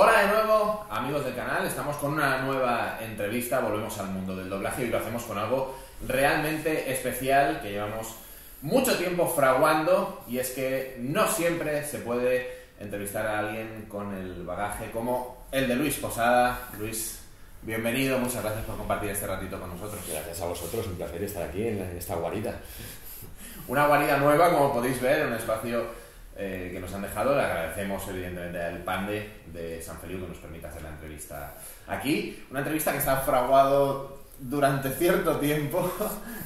Hola de nuevo, amigos del canal. Estamos con una nueva entrevista. Volvemos al mundo del doblaje y lo hacemos con algo realmente especial que llevamos mucho tiempo fraguando, y es que no siempre se puede entrevistar a alguien con el bagaje como el de Luis Posada. Luis, bienvenido, muchas gracias por compartir este ratito con nosotros. Gracias a vosotros, un placer estar aquí en esta guarida. Una guarida nueva, como podéis ver, un espacio que nos han dejado. Le agradecemos evidentemente al Pande de San Feliu que nos permita hacer la entrevista aquí. Una entrevista que se ha fraguado durante cierto tiempo.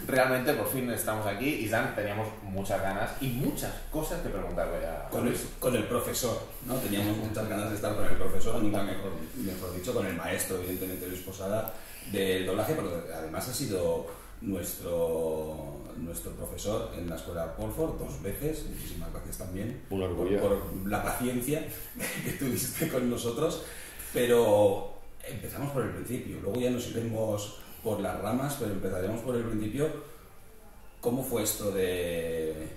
Realmente por fin estamos aquí y Dan, teníamos muchas ganas y muchas cosas que preguntarle a Luis. Con el profesor, ¿no? Teníamos muchas ganas de estar con el profesor, nunca mejor dicho, con el maestro, evidentemente Luis Posada, del doblaje, porque además ha sido nuestro profesor en la escuela Polford 2 veces. Muchísimas gracias también un orgullo por la paciencia que tuviste con nosotros, pero empezamos por el principio, luego ya nos iremos por las ramas, pero empezaremos por el principio. ¿Cómo fue esto de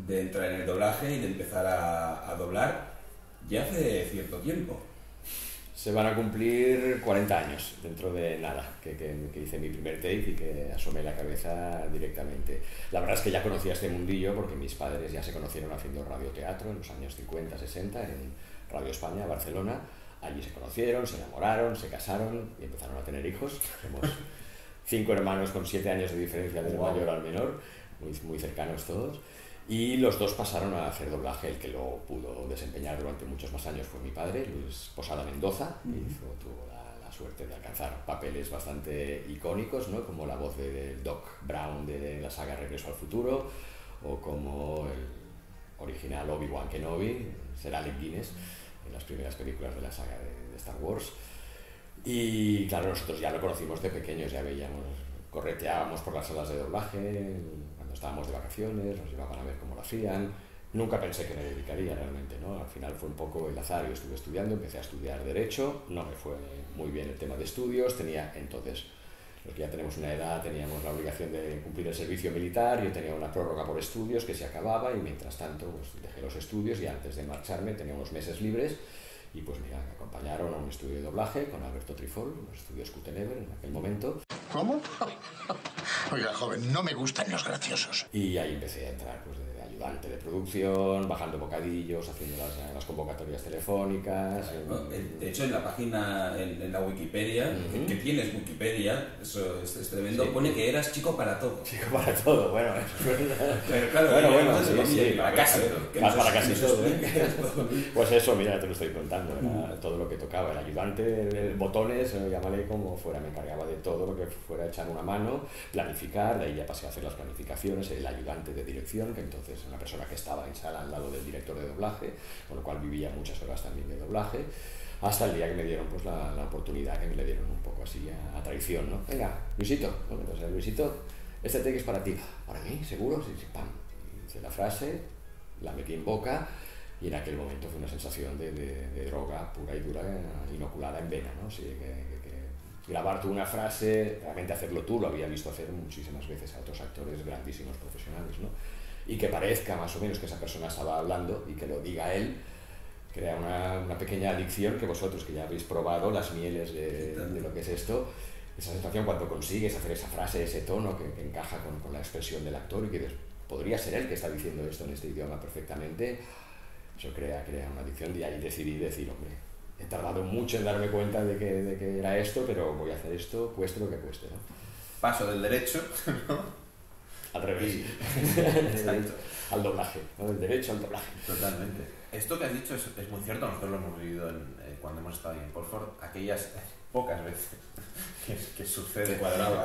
entrar en el doblaje y de empezar a doblar ya hace cierto tiempo? Se van a cumplir 40 años dentro de nada, que hice mi primer take y que asomé la cabeza directamente. La verdad es que ya conocía este mundillo porque mis padres ya se conocieron haciendo radioteatro en los años 50, 60 en Radio España, Barcelona. Allí se conocieron, se enamoraron, se casaron y empezaron a tener hijos. Somos 5 hermanos con 7 años de diferencia del mayor al menor, muy cercanos todos. Y los dos pasaron a hacer doblaje. El que lo pudo desempeñar durante muchos más años fue mi padre, Luis Posada Mendoza, y tuvo la suerte de alcanzar papeles bastante icónicos, ¿no? Como la voz de Doc Brown de la saga Regreso al Futuro, o como el original Obi-Wan Kenobi, Sir Alec Guinness, en las primeras películas de la saga de Star Wars. Y claro, nosotros ya lo conocimos de pequeños, ya veíamos, correteábamos por las salas de doblaje. Estábamos de vacaciones, nos llevaban a ver cómo lo hacían. Nunca pensé que me dedicaría realmente, ¿no? Al final fue un poco el azar. Yo estuve estudiando, empecé a estudiar Derecho, no me fue muy bien el tema de estudios. Tenía entonces, los que ya tenemos una edad, teníamos la obligación de cumplir el servicio militar. Yo tenía una prórroga por estudios que se acababa y mientras tanto pues, dejé los estudios y antes de marcharme tenía unos meses libres. Y pues mira, me acompañaron a un estudio de doblaje con Alberto Trifol, los estudios Cutenever en aquel momento. ¿Cómo? Oiga, joven, no me gustan los graciosos. Y ahí empecé a entrar pues, de ayudante de producción, bajando bocadillos, haciendo las convocatorias telefónicas. De hecho, en la página, en la Wikipedia, que tienes Wikipedia, eso es tremendo, sí. Pone que eras chico para todo. Chico para todo, bueno, eso es verdad. Pero claro, bueno, sí, para casi todo. Más para casi todo, ¿eh? Pues eso, mira, te lo estoy contando, era todo lo que tocaba. El ayudante de botones, llámale como fuera, me encargaba de todo lo que fuera echar una mano, planificar, de ahí ya pasé a hacer las planificaciones, el ayudante de dirección, que entonces una persona que estaba en sala al lado del director de doblaje, con lo cual vivía muchas horas también de doblaje, hasta el día que me dieron pues la oportunidad, que me le dieron un poco así a traición, ¿no? Venga, Luisito, bueno, entonces Luisito, este take es para ti. ¿Para mí? ¿Seguro? Sí, pam. Hice la frase, la metí en boca y en aquel momento fue una sensación de droga pura y dura, inoculada en vena, ¿no? Así que grabar tú una frase, realmente hacerlo tú, lo había visto hacer muchísimas veces a otros actores grandísimos profesionales, ¿no? Y que parezca más o menos que esa persona estaba hablando y que lo diga él, crea una pequeña adicción que vosotros que ya habéis probado las mieles de lo que es esto, esa sensación cuando consigues hacer esa frase, ese tono que encaja con la expresión del actor y que podría ser él que está diciendo esto en este idioma perfectamente, eso crea una adicción. Y ahí decidí decir, hombre, he tardado mucho en darme cuenta de que era esto, pero voy a hacer esto, cueste lo que cueste, ¿no? Paso del derecho, ¿no? Al revés. Sí. Al doblaje, ¿no? Del derecho al doblaje. Totalmente. Esto que has dicho es muy cierto. Nosotros lo hemos vivido cuando hemos estado ahí en Polford, aquellas pocas veces que sucede,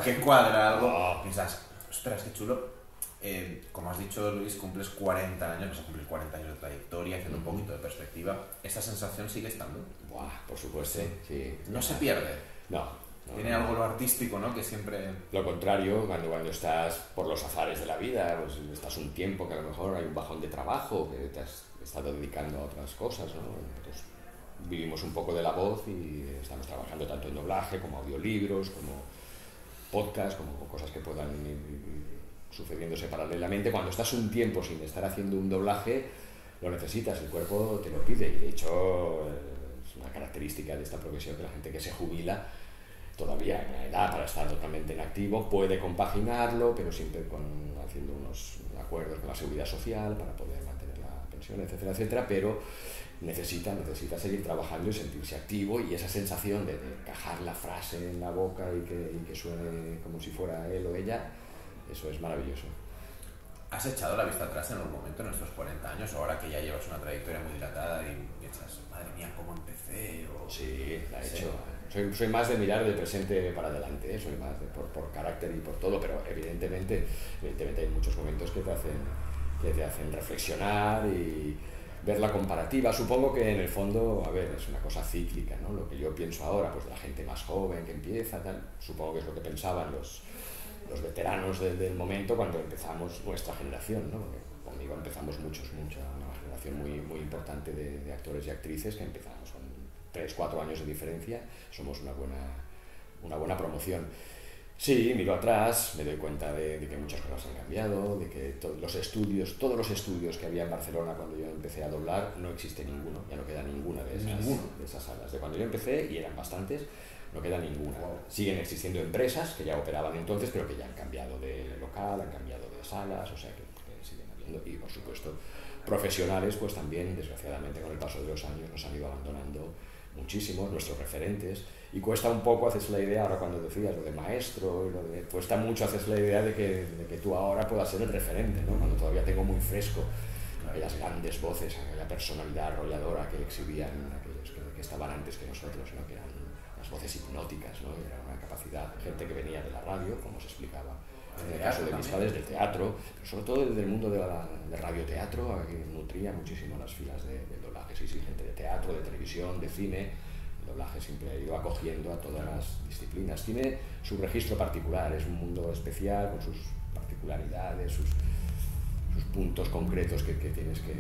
que cuadra algo, piensas, ostras, qué chulo. Como has dicho, Luis, cumples 40 años, vas a cumplir 40 años de trayectoria, haciendo un poquito de perspectiva. ¿Esa sensación sigue estando? Buah, por supuesto, sí. ¿No se pierde? No. Tiene algo lo artístico, ¿no? Que siempre... Lo contrario, cuando estás por los azares de la vida, pues estás un tiempo que a lo mejor hay un bajón de trabajo, que te has estado dedicando a otras cosas, ¿no? Entonces, vivimos un poco de la voz y estamos trabajando tanto en doblaje como audiolibros, como podcast, como cosas que puedan ir sucediéndose paralelamente. Cuando estás un tiempo sin estar haciendo un doblaje, lo necesitas, el cuerpo te lo pide y de hecho es una característica de esta profesión, que la gente que se jubila todavía en la edad para estar totalmente en activo puede compaginarlo, pero siempre haciendo unos acuerdos con la seguridad social para poder mantener la pensión, etcétera, etcétera, pero necesita seguir trabajando y sentirse activo, y esa sensación de encajar la frase en la boca y que suene como si fuera él o ella, eso es maravilloso. ¿Has echado la vista atrás en algún momento en estos 40 años, o ahora que ya llevas una trayectoria muy dilatada y piensas, madre mía, cómo empecé? Sí, la he hecho. Soy más de mirar de presente para adelante, soy más por carácter y por todo, pero evidentemente hay muchos momentos que te hacen reflexionar y ver la comparativa. Supongo que en el fondo, a ver, es una cosa cíclica, ¿no? Lo que yo pienso ahora, pues de la gente más joven que empieza, tal, supongo que es lo que pensaban los veteranos del momento cuando empezamos nuestra generación, ¿no? Porque conmigo empezamos una generación muy importante de actores y actrices que empezamos con 3-4 años de diferencia, somos una buena promoción. Sí, miro atrás, me doy cuenta de que muchas cosas han cambiado, de que todos los estudios que había en Barcelona cuando yo empecé a doblar, no existe ninguno, ya no queda ninguna de esas salas. De cuando yo empecé, y eran bastantes, no queda ninguna. Siguen existiendo empresas que ya operaban entonces, pero que ya han cambiado de local, han cambiado de salas, o sea que siguen habiendo. Y por supuesto, profesionales, pues también, desgraciadamente, con el paso de los años nos han ido abandonando muchísimos, nuestros referentes, y cuesta un poco hacerse la idea, ahora cuando decías lo de maestro, cuesta mucho hacerse la idea de que tú ahora puedas ser el referente, ¿no? Cuando todavía tengo muy fresco aquellas grandes voces, aquella personalidad arrolladora que exhibían aquellos que estaban antes que nosotros, ¿no? Que eran las voces hipnóticas, ¿no? Era una capacidad, gente que venía de la radio, como se explicaba en el caso de mis padres, del teatro, pero sobre todo desde el mundo de radioteatro, que nutría muchísimo las filas de doblaje. Sí, gente de teatro, de televisión, de cine. El doblaje siempre ha ido acogiendo a todas las disciplinas. Tiene su registro particular, es un mundo especial con sus particularidades, sus puntos concretos que tienes que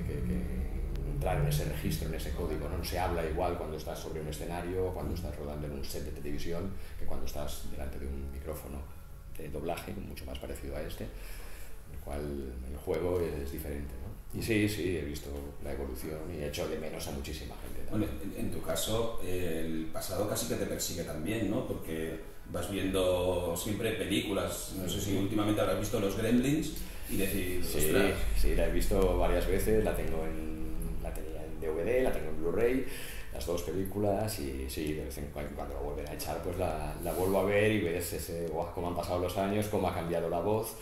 entrar en ese registro, en ese código, ¿no? No se habla igual cuando estás sobre un escenario, cuando estás rodando en un set de televisión, que cuando estás delante de un micrófono de doblaje, mucho más parecido a este, en el cual el juego es diferente, ¿no? Y sí, he visto la evolución y he hecho de menos a muchísima gente también. Bueno, en tu caso, el pasado casi que te persigue también, ¿no? Porque vas viendo siempre películas, no sé si últimamente habrás visto Los Gremlins y decir, sí, la he visto varias veces, la tenía en DVD, la tengo en Blu-ray, las dos películas, y sí, de vez en cuando la vuelven a echar, pues la vuelvo a ver y ves cómo han pasado los años, cómo ha cambiado la voz,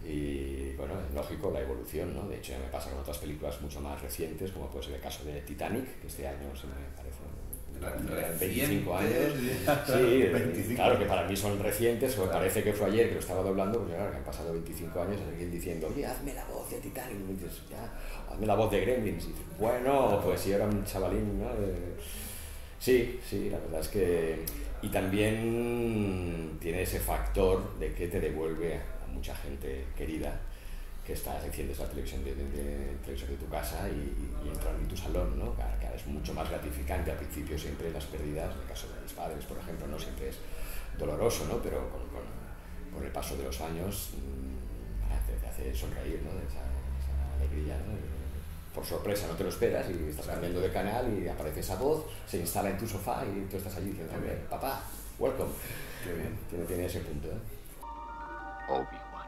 y bueno, es lógico la evolución, ¿no? De hecho ya me pasa con otras películas mucho más recientes, como puede ser el caso de Titanic, que este año se me parece 25 años. Sí, 25. Claro que para mí son recientes, o parece que fue ayer que lo estaba doblando, pues claro, que han pasado 25 años, alguien diciendo, oye, hazme la voz de Titanic, y dices, ya, hazme la voz de Gremlins, y dices, bueno, pues si era un chavalín, ¿no? Sí, la verdad es que... Y también tiene ese factor de que te devuelve a mucha gente querida que enciendes la televisión de tu casa y entran en tu salón, ¿no? Que es mucho más gratificante. Al principio siempre las pérdidas, en el caso de mis padres, por ejemplo, no siempre es doloroso, ¿no? Pero con el paso de los años te hace sonreír, ¿no? Esa alegría, ¿no? Por sorpresa, no te lo esperas y estás cambiando de canal y aparece esa voz, se instala en tu sofá y tú estás allí diciendo, papá, welcome. Qué bien. Tiene ese punto, ¿eh? Obi-Wan.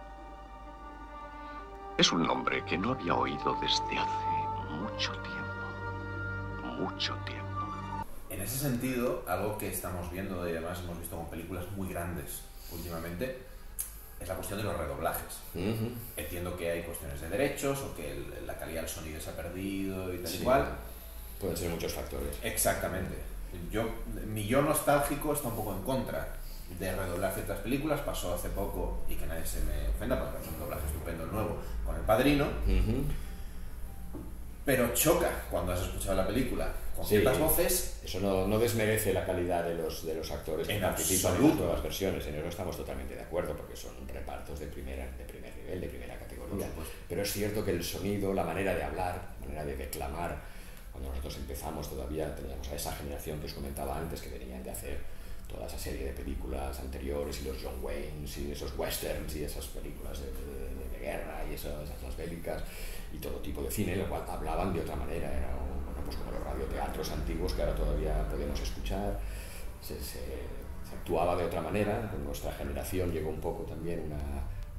Es un nombre que no había oído desde hace mucho tiempo. Mucho tiempo. En ese sentido, algo que estamos viendo y además hemos visto con películas muy grandes últimamente, es la cuestión de los redoblajes. Entiendo que hay cuestiones de derechos o que la calidad del sonido se ha perdido y tal y cual. Pueden ser muchos factores. Exactamente. Mi yo nostálgico está un poco en contra de redoblar ciertas películas. Pasó hace poco, y que nadie se me ofenda porque es un doblaje estupendo nuevo, con El Padrino. Pero choca cuando has escuchado la película con ciertas voces. Eso no desmerece la calidad de los actores que participan en todas las versiones. En eso estamos totalmente de acuerdo, porque son repartos de primer nivel, de primera categoría. Pero es cierto que el sonido, la manera de hablar, la manera de declamar, cuando nosotros empezamos todavía teníamos a esa generación que os comentaba antes, que venían de hacer toda esa serie de películas anteriores, y los John Waynes y esos westerns y esas películas de guerra y esas bélicas y todo tipo de cine, en lo cual hablaban de otra manera. Era pues como los radioteatros antiguos que ahora todavía podemos escuchar. Se actuaba de otra manera. Con nuestra generación llegó un poco también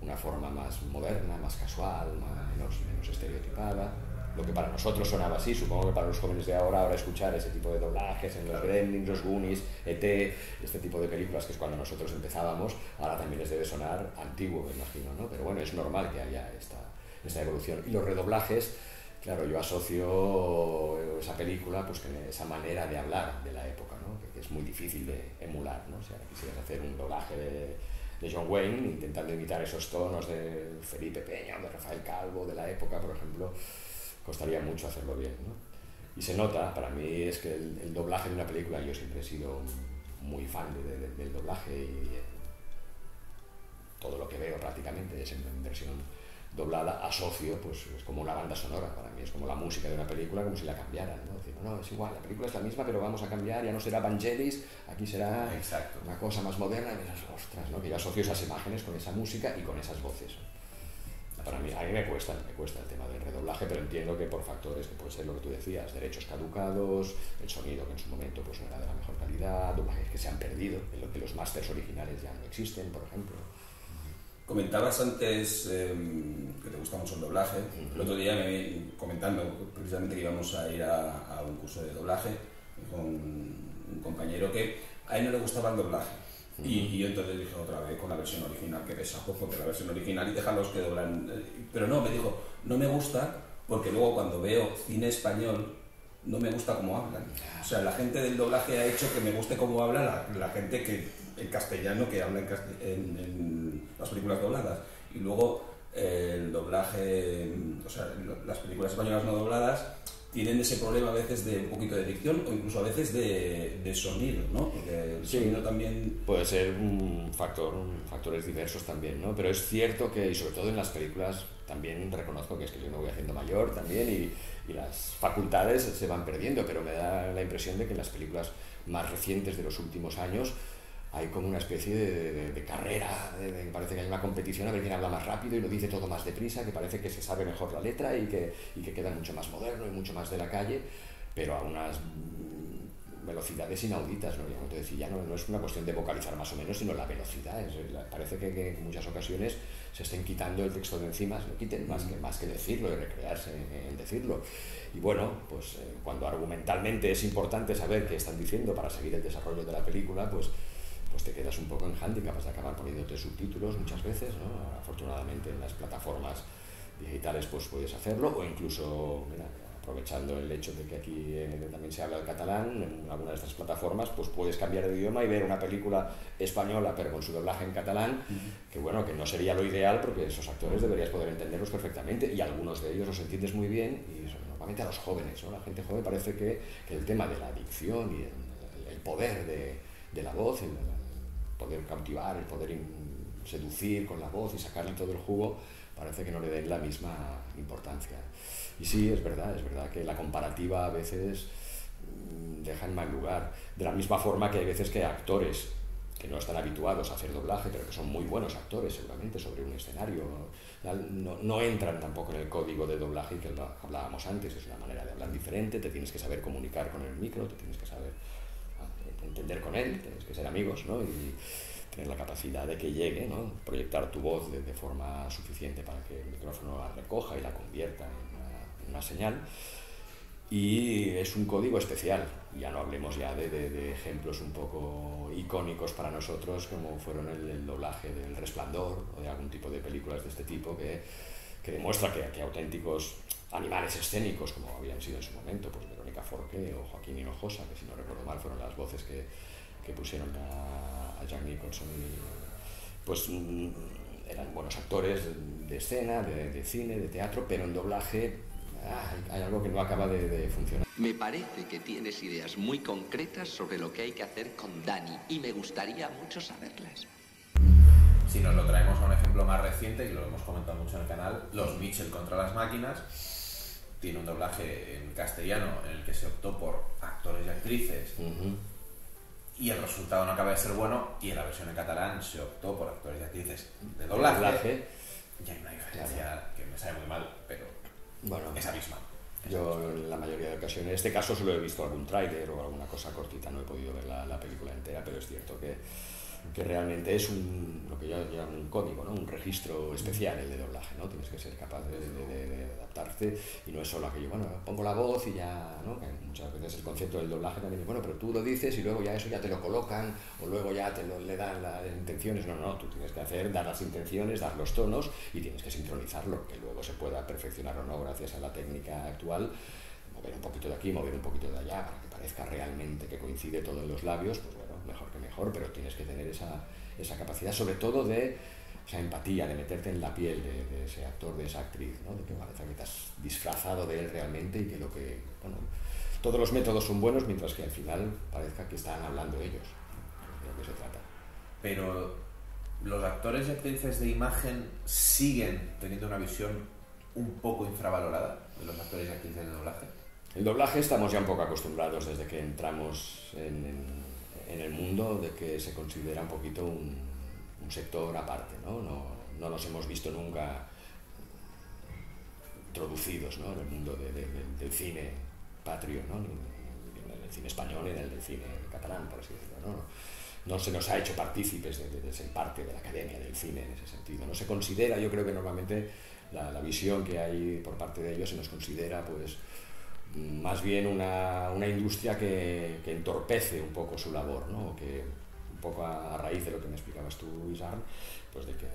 una forma más moderna, más casual, menos estereotipada. Lo que para nosotros sonaba así, supongo que para los jóvenes de ahora escuchar ese tipo de doblajes en los Gremlins, los Goonies, E.T., este tipo de películas, que es cuando nosotros empezábamos, ahora también les debe sonar antiguo, me imagino, ¿no? Pero bueno, es normal que haya esta evolución. Y los redoblajes, claro, yo asocio esa película pues con esa manera de hablar de la época, ¿no? Que es muy difícil de emular, ¿no? Si ahora quisieras hacer un doblaje de John Wayne, intentando imitar esos tonos de Felipe Peña o de Rafael Calvo de la época, por ejemplo, costaría mucho hacerlo bien, ¿no? Y se nota, para mí es que el doblaje de una película, yo siempre he sido muy fan del doblaje y todo lo que veo prácticamente es en versión doblada, asocio, pues es como una banda sonora, para mí es como la música de una película, como si la cambiaran, ¿no? Decir, no, es igual, la película es la misma, pero vamos a cambiar, ya no será Vangelis, aquí será Exacto. una cosa más moderna, y dices, ostras, ¿no? Que yo asocio esas imágenes con esa música y con esas voces. Para mí, a mí me cuesta el tema del redoblaje, pero entiendo que por factores que puede ser lo que tú decías, derechos caducados, el sonido que en su momento pues no era de la mejor calidad, doblajes que se han perdido, que los másters originales ya no existen, por ejemplo. Comentabas antes que te gusta mucho el doblaje. El otro día me comentando precisamente que íbamos a ir a un curso de doblaje con un compañero que a él no le gustaba el doblaje. Y yo entonces dije otra vez con la versión original, que pesado, porque la versión original y déjalos que doblan. Pero no, me dijo, no me gusta porque luego cuando veo cine español no me gusta cómo hablan. O sea, la gente del doblaje ha hecho que me guste cómo habla la gente que en castellano que habla en las películas dobladas. Y luego el doblaje, o sea, las películas españolas no dobladas tienen ese problema a veces de un poquito de dicción o incluso a veces de sonido, ¿no? Porque el sonido también puede ser factores diversos también, ¿no? Pero es cierto que, y sobre todo en las películas, también reconozco que es que yo me voy haciendo mayor también y las facultades se van perdiendo, pero me da la impresión de que en las películas más recientes de los últimos años hay como una especie de carrera, que parece que hay una competición a ver quién habla más rápido y lo dice todo más deprisa, que parece que se sabe mejor la letra y que queda mucho más moderno y mucho más de la calle, pero a unas velocidades inauditas, ¿no? Como te decía, no es una cuestión de vocalizar más o menos, sino la velocidad. Parece que en muchas ocasiones se estén quitando el texto de encima, se lo quiten más que decirlo y recrearse en decirlo. Y bueno, pues cuando argumentalmente es importante saber qué están diciendo para seguir el desarrollo de la película, pues te quedas un poco en hándicap, vas a acabar poniéndote subtítulos muchas veces, ¿no? Afortunadamente en las plataformas digitales pues puedes hacerlo, o incluso, mira, aprovechando el hecho de que aquí también se habla el catalán, en alguna de estas plataformas pues puedes cambiar de idioma y ver una película española pero con su doblaje en catalán, que bueno, que no sería lo ideal porque esos actores deberías poder entenderlos perfectamente y algunos de ellos los entiendes muy bien y normalmente a los jóvenes, ¿no? La gente joven parece que el tema de la dicción y el poder de la voz, el poder cautivar, el poder seducir con la voz y sacarle todo el jugo, parece que no le den la misma importancia. Y sí, es verdad que la comparativa a veces deja en mal lugar. De la misma forma que hay veces que actores que no están habituados a hacer doblaje, pero que son muy buenos actores seguramente sobre un escenario, no entran tampoco en el código de doblaje que hablábamos antes. Es una manera de hablar diferente, te tienes que saber comunicar con el micro, te tienes que saber entender con él, tienes que ser amigos, ¿no? Y tener la capacidad de que llegue, ¿no? Proyectar tu voz de forma suficiente para que el micrófono la recoja y la convierta en una señal. Y es un código especial, ya no hablemos ya de ejemplos un poco icónicos para nosotros como fueron el doblaje del Resplandor o de algún tipo de películas de este tipo que demuestra que auténticos animales escénicos como habían sido en su momento pues Verónica Forqué o Joaquín Hinojosa, que si no recuerdo mal fueron las voces que pusieron a Jack Nicholson, pues eran buenos actores de escena, de cine, de teatro, pero en doblaje hay algo que no acaba de funcionar. Me parece que tienes ideas muy concretas sobre lo que hay que hacer con Dani y me gustaría mucho saberlas. Si nos lo traemos a un ejemplo más reciente, que lo hemos comentado mucho en el canal, Los Mitchell contra las máquinas, tiene un doblaje en castellano en el que se optó por actores y actrices y el resultado no acaba de ser bueno, y en la versión en catalán se optó por actores y actrices de doblaje. Y hay una diferencia que me sabe muy mal, pero bueno, es abismal. Yo en la mayoría de ocasiones, en este caso solo he visto algún tráiler o alguna cosa cortita, no he podido ver la película entera, pero es cierto que realmente es lo que yo llamo un código, ¿no? Un registro especial el de doblaje, ¿no? Tienes que ser capaz de adaptarte y no es solo aquello, bueno, pongo la voz y ya, ¿no? Que muchas veces el concepto del doblaje también es, bueno, pero tú lo dices y luego ya eso ya te lo colocan o luego ya le dan las intenciones. No, tú tienes que dar las intenciones, dar los tonos y tienes que sincronizarlo, que luego se pueda perfeccionar o no gracias a la técnica actual. Mover un poquito de aquí, mover un poquito de allá para que parezca realmente que coincide todo en los labios, pues bueno, mejor que mejor, pero tienes que tener esa capacidad, sobre todo de esa empatía, de meterte en la piel de ese actor, de esa actriz, ¿no? De que parece que te has disfrazado de él realmente y que bueno, todos los métodos son buenos mientras que al final parezca que están hablando ellos, de lo que se trata. Pero los actores y actrices de imagen siguen teniendo una visión un poco infravalorada de los actores y actrices de doblaje. El doblaje estamos ya un poco acostumbrados desde que entramos en el mundo, de que se considera un poquito un sector aparte, ¿no? No nos hemos visto nunca introducidos, ¿no? En el mundo del cine patrio, ¿no? Ni en el cine español ni en el cine catalán, por así decirlo, ¿no? No se nos ha hecho partícipes de ser parte de la academia del cine en ese sentido. No se considera, yo creo que normalmente la visión que hay por parte de ellos se nos considera pues más bien una industria que entorpece un poco su labor, ¿no? Que un poco a raíz de lo que me explicabas tú, Isarn, pues de que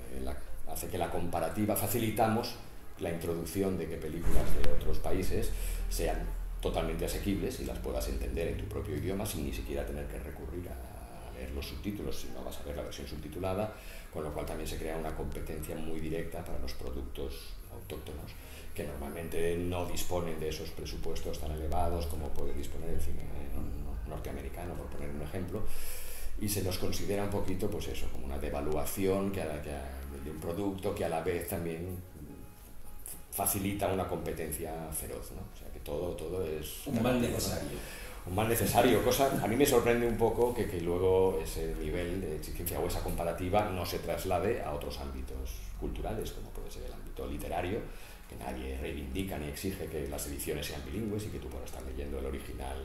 hace que la comparativa, facilitamos la introducción de que películas de otros países sean totalmente asequibles y las puedas entender en tu propio idioma sin ni siquiera tener que recurrir a leer los subtítulos, si no vas a ver la versión subtitulada, con lo cual también se crea una competencia muy directa para los productos autóctonos, que normalmente no disponen de esos presupuestos tan elevados como puede disponer el cine norteamericano, por poner un ejemplo, y se nos considera un poquito, pues eso, como una devaluación de un producto que a la vez también facilita una competencia feroz, ¿no? O sea que todo es un mal necesario. Un mal necesario, cosa, a mí me sorprende un poco que luego ese nivel de exigencia o esa comparativa no se traslade a otros ámbitos culturales, como puede ser el ámbito literario, que nadie reivindica ni exige que las ediciones sean bilingües y que tú puedas estar leyendo el original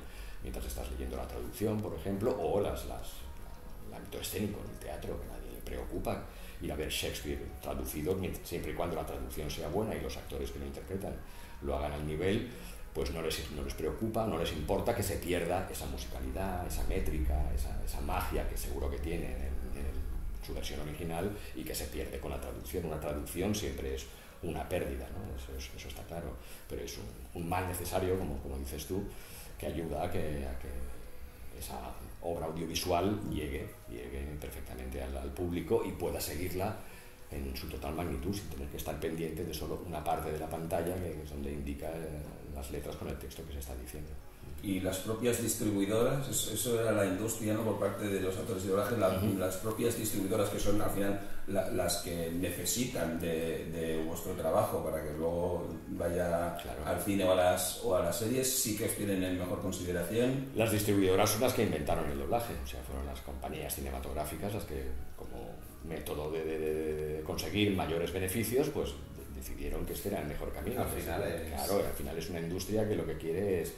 mientras estás leyendo la traducción, por ejemplo, o el ámbito escénico en el teatro, que nadie le preocupa ir a ver Shakespeare traducido, siempre y cuando la traducción sea buena y los actores que lo interpretan lo hagan al nivel, pues no les preocupa, no les importa que se pierda esa musicalidad, esa métrica, esa magia que seguro que tiene en su versión original y que se pierde con la traducción. Una traducción siempre es una pérdida, ¿no? Eso está claro, pero es un mal necesario, como dices tú, que ayuda a que esa obra audiovisual llegue perfectamente al público y pueda seguirla en su total magnitud sin tener que estar pendiente de solo una parte de la pantalla que es donde indica las letras con el texto que se está diciendo. Y las propias distribuidoras, eso era la industria, ¿no? Por parte de los actores de doblaje, las propias distribuidoras que son al final las que necesitan de vuestro trabajo para que luego vaya al cine o a las series, sí que os tienen en mejor consideración. Las distribuidoras son las que inventaron el doblaje, o sea, fueron las compañías cinematográficas las que, como método de conseguir mayores beneficios, pues decidieron que este era el mejor camino. Al final es una industria que lo que quiere es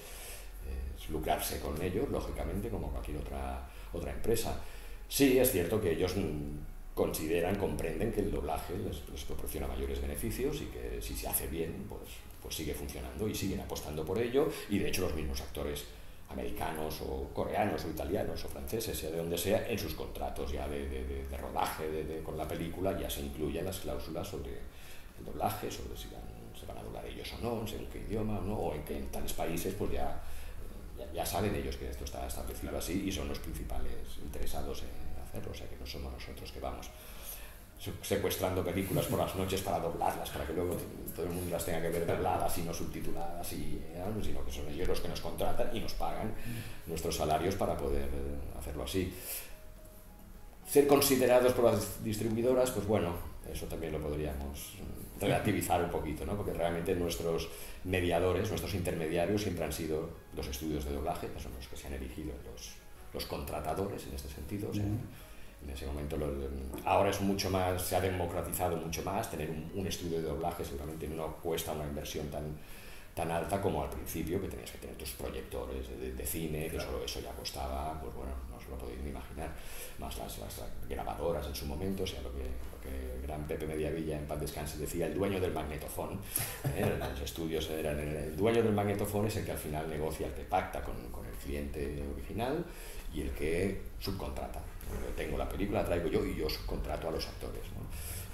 lucrarse con ellos, lógicamente, como cualquier otra empresa. Sí, es cierto que ellos comprenden que el doblaje les proporciona mayores beneficios y que si se hace bien, pues sigue funcionando y siguen apostando por ello, y de hecho los mismos actores americanos o coreanos o italianos o franceses, sea de donde sea, en sus contratos ya de rodaje con la película ya se incluyen las cláusulas sobre el doblaje, sobre si se van a doblar ellos o no, en qué idioma o no, o en tales países pues ya saben ellos que esto está establecido así y son los principales interesados en hacerlo, o sea que no somos nosotros que vamos secuestrando películas por las noches para doblarlas, para que luego todo el mundo las tenga que ver dobladas y no subtituladas, sino que son ellos los que nos contratan y nos pagan nuestros salarios para poder hacerlo así. Ser considerados por las distribuidoras, pues bueno, eso también lo podríamos relativizar un poquito, ¿no? Porque realmente nuestros mediadores, nuestros intermediarios siempre han sido los estudios de doblaje, que son los que se han elegido los contratadores en este sentido. O sea, en ese momento ahora es mucho más, se ha democratizado mucho más, tener un estudio de doblaje seguramente no cuesta una inversión tan alta como al principio, que tenías que tener tus proyectores de cine, que solo eso ya costaba, pues bueno, no os lo podéis ni imaginar, más las grabadoras en su momento, o sea, lo que el gran Pepe Mediavilla, en paz descanse, decía, el dueño del magnetofón. Los estudios eran el dueño del magnetofón es el que al final negocia, el que pacta con el cliente original y el que subcontrata. Tengo la película, la traigo yo y yo subcontrato a los actores, ¿no?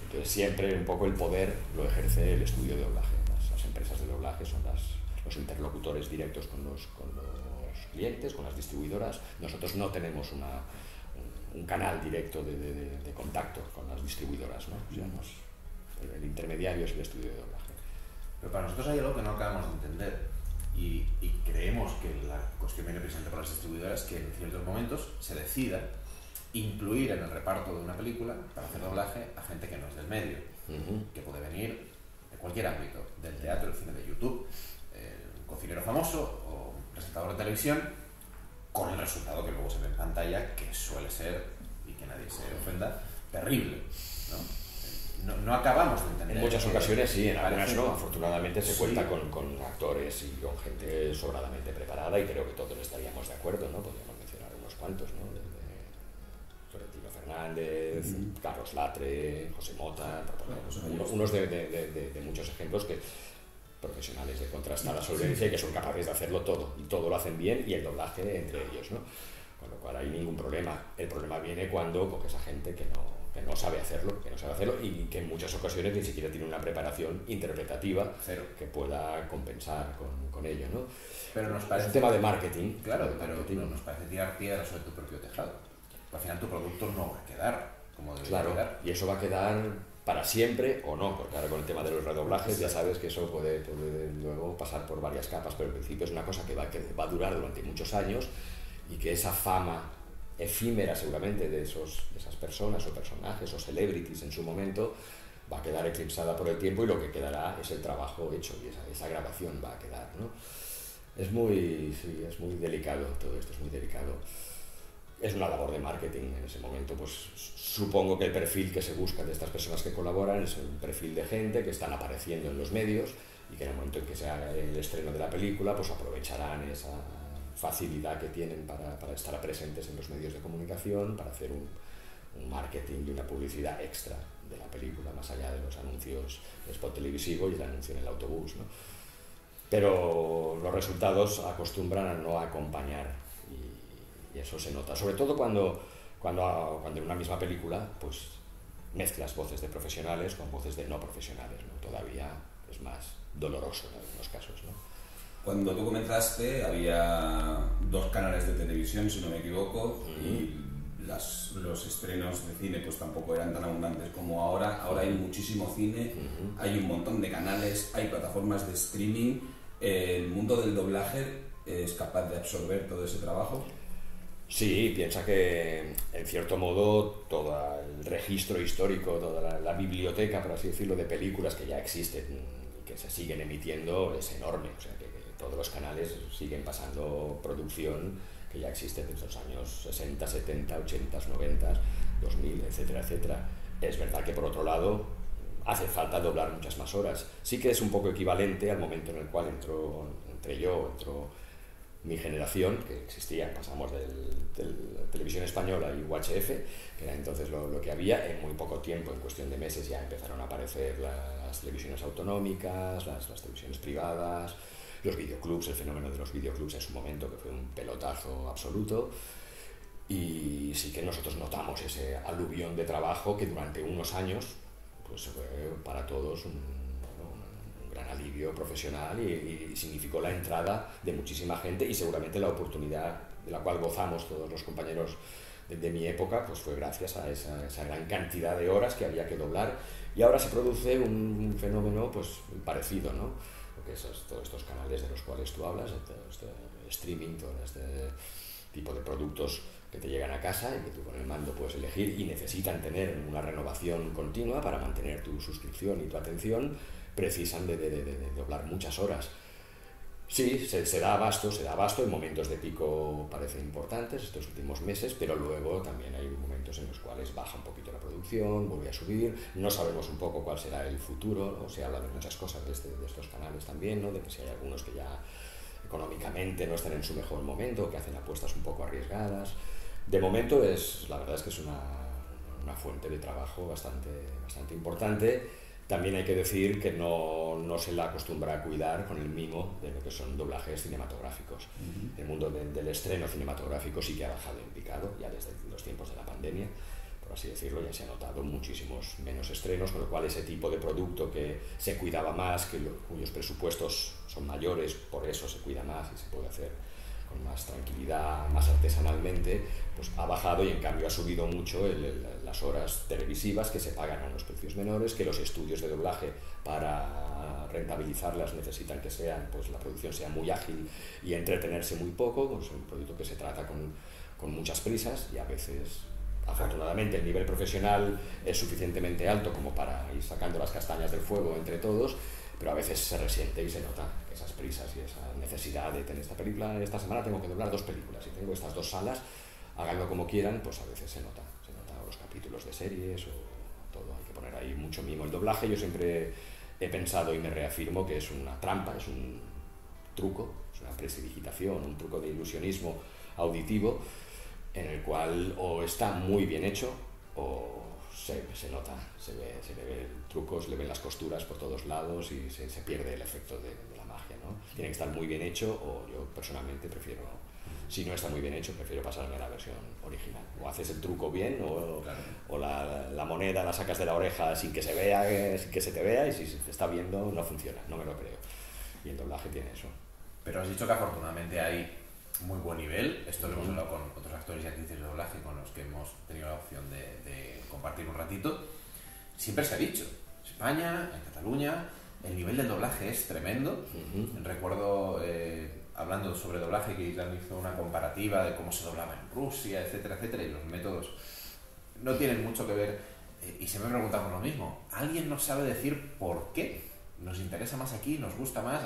Entonces siempre un poco el poder lo ejerce el estudio de doblaje. Las empresas de doblaje son los interlocutores directos con los clientes, con las distribuidoras. Nosotros no tenemos un canal directo de contacto con las distribuidoras, ¿no? O sea, el intermediario es el estudio de doblaje. Pero para nosotros hay algo que no acabamos de entender y creemos que la cuestión viene presente por las distribuidoras, que en ciertos momentos se decida incluir en el reparto de una película para hacer doblaje a gente que no es del medio, que puede venir de cualquier ámbito, del teatro, del cine, de YouTube, un cocinero famoso o un presentador de televisión, con el resultado que luego se ve en pantalla, que suele ser, y que nadie se ofenda, terrible, ¿no? No acabamos de entender. En muchas ocasiones sí, en algunas no. Afortunadamente se cuenta con actores y con gente sobradamente preparada y creo que todos estaríamos de acuerdo, ¿no? Podríamos mencionar unos cuantos, ¿no? Florentino Fernández, Carlos Latre, José Mota, unos de muchos ejemplos que profesionales de contrastada solvencia y que son capaces de hacerlo todo, y todo lo hacen bien, y el doblaje entre ellos, ¿no? Con lo cual hay ningún problema. El problema viene cuando coges a gente que no sabe hacerlo, y que en muchas ocasiones ni siquiera tiene una preparación interpretativa que pueda compensar con ello, ¿no? Pero nos parece, es un tema de marketing. Claro, pero nos parece tirar piedras sobre tu propio tejado. Al final tu producto no va a quedar como debería quedar. Y eso va a quedar para siempre o no, porque ahora con el tema de los redoblajes ya sabes que eso puede luego pasar por varias capas, pero al principio es una cosa que va a durar durante muchos años y que esa fama efímera seguramente de esas personas o personajes o celebrities en su momento va a quedar eclipsada por el tiempo y lo que quedará es el trabajo hecho y esa grabación va a quedar, ¿no? Es muy delicado todo esto, es muy delicado. Es una labor de marketing en ese momento, pues supongo que el perfil que se busca de estas personas que colaboran es un perfil de gente que están apareciendo en los medios y que en el momento en que se haga el estreno de la película pues aprovecharán esa facilidad que tienen para estar presentes en los medios de comunicación, para hacer un marketing y una publicidad extra de la película, más allá de los anuncios de spot televisivo y el anuncio en el autobús, ¿no? Pero los resultados acostumbran a no acompañar. Y eso se nota, sobre todo cuando en una misma película pues mezclas voces de profesionales con voces de no profesionales, ¿no? Todavía es más doloroso en algunos casos, ¿no? Cuando tú comenzaste había 2 canales de televisión, si no me equivoco, y los estrenos de cine pues tampoco eran tan abundantes como ahora. Ahora hay muchísimo cine, hay un montón de canales, hay plataformas de streaming. ¿El mundo del doblaje es capaz de absorber todo ese trabajo? Sí, piensa que en cierto modo todo el registro histórico, toda la biblioteca, por así decirlo, de películas que ya existen y que se siguen emitiendo es enorme. O sea, que todos los canales siguen pasando producción que ya existe desde los años 60, 70, 80, 90, 2000, etcétera, etcétera. Es verdad que por otro lado hace falta doblar muchas más horas. Sí que es un poco equivalente al momento en el cual entró mi generación, que existía, pasamos de televisión española y UHF, que era entonces lo que había. En muy poco tiempo, en cuestión de meses, ya empezaron a aparecer las televisiones autonómicas, las televisiones privadas, los videoclubs, el fenómeno de los videoclubs en su momento, que fue un pelotazo absoluto. Y sí que nosotros notamos ese aluvión de trabajo que durante unos años pues fue para todos un gran alivio profesional y significó la entrada de muchísima gente y seguramente la oportunidad de la cual gozamos todos los compañeros de mi época pues fue gracias a esa gran cantidad de horas que había que doblar. Y ahora se produce un fenómeno pues parecido, ¿no? Lo que es todos estos canales de los cuales tú hablas, este streaming, todo este tipo de productos que te llegan a casa y que tú con el mando puedes elegir y necesitan tener una renovación continua para mantener tu suscripción y tu atención, precisan de doblar muchas horas. Sí, se da abasto, en momentos de pico parecen importantes estos últimos meses, pero luego también hay momentos en los cuales baja un poquito la producción, vuelve a subir, no sabemos un poco cuál será el futuro, ¿no? Se habla de muchas cosas de estos canales también, ¿no? De que si hay algunos que ya económicamente no están en su mejor momento, que hacen apuestas un poco arriesgadas. De momento la verdad es que es una fuente de trabajo bastante importante. También hay que decir que no se la acostumbra a cuidar con el mimo de lo que son doblajes cinematográficos. El mundo del estreno cinematográfico sí que ha bajado en picado, ya desde los tiempos de la pandemia, por así decirlo, ya se ha notado muchísimos menos estrenos, con lo cual ese tipo de producto que se cuidaba más, cuyos presupuestos son mayores, por eso se cuida más y se puede hacer con más tranquilidad, más artesanalmente, pues ha bajado y en cambio ha subido mucho las horas televisivas que se pagan a unos precios menores, que los estudios de doblaje para rentabilizarlas necesitan que pues la producción sea muy ágil y entretenerse muy poco, pues es un producto que se trata con muchas prisas y a veces, afortunadamente, el nivel profesional es suficientemente alto como para ir sacando las castañas del fuego entre todos, pero a veces se resiente y se nota esas prisas y esa necesidad de tener esta película. Esta semana tengo que doblar 2 películas y tengo estas 2 salas, háganlo como quieran, pues a veces se nota los capítulos de series o todo, hay que poner ahí mucho mimo. El doblaje yo siempre he pensado y me reafirmo que es una trampa, es un truco, es una prestidigitación, un truco de ilusionismo auditivo en el cual o está muy bien hecho o se nota, se ve trucos, le ven las costuras por todos lados y se pierde el efecto de la magia, ¿no? Tiene que estar muy bien hecho o yo personalmente prefiero, si no está muy bien hecho, prefiero pasarme a la versión original. O haces el truco bien o la moneda la sacas de la oreja sin que se vea, sin que se te vea, y si se te está viendo no funciona, no me lo creo. Y el doblaje tiene eso. Pero has dicho que afortunadamente hay muy buen nivel. Esto lo hemos hablado con otros actores y actrices de doblaje con los que hemos tenido la opción de compartir un ratito. Siempre se ha dicho, en España, en Cataluña, el nivel del doblaje es tremendo. Recuerdo, hablando sobre doblaje, que Island hizo una comparativa de cómo se doblaba en Rusia, etcétera, etcétera, y los métodos no tienen mucho que ver. Y se me preguntamos lo mismo. ¿Alguien nos sabe decir por qué? ¿Nos interesa más aquí? ¿Nos gusta más?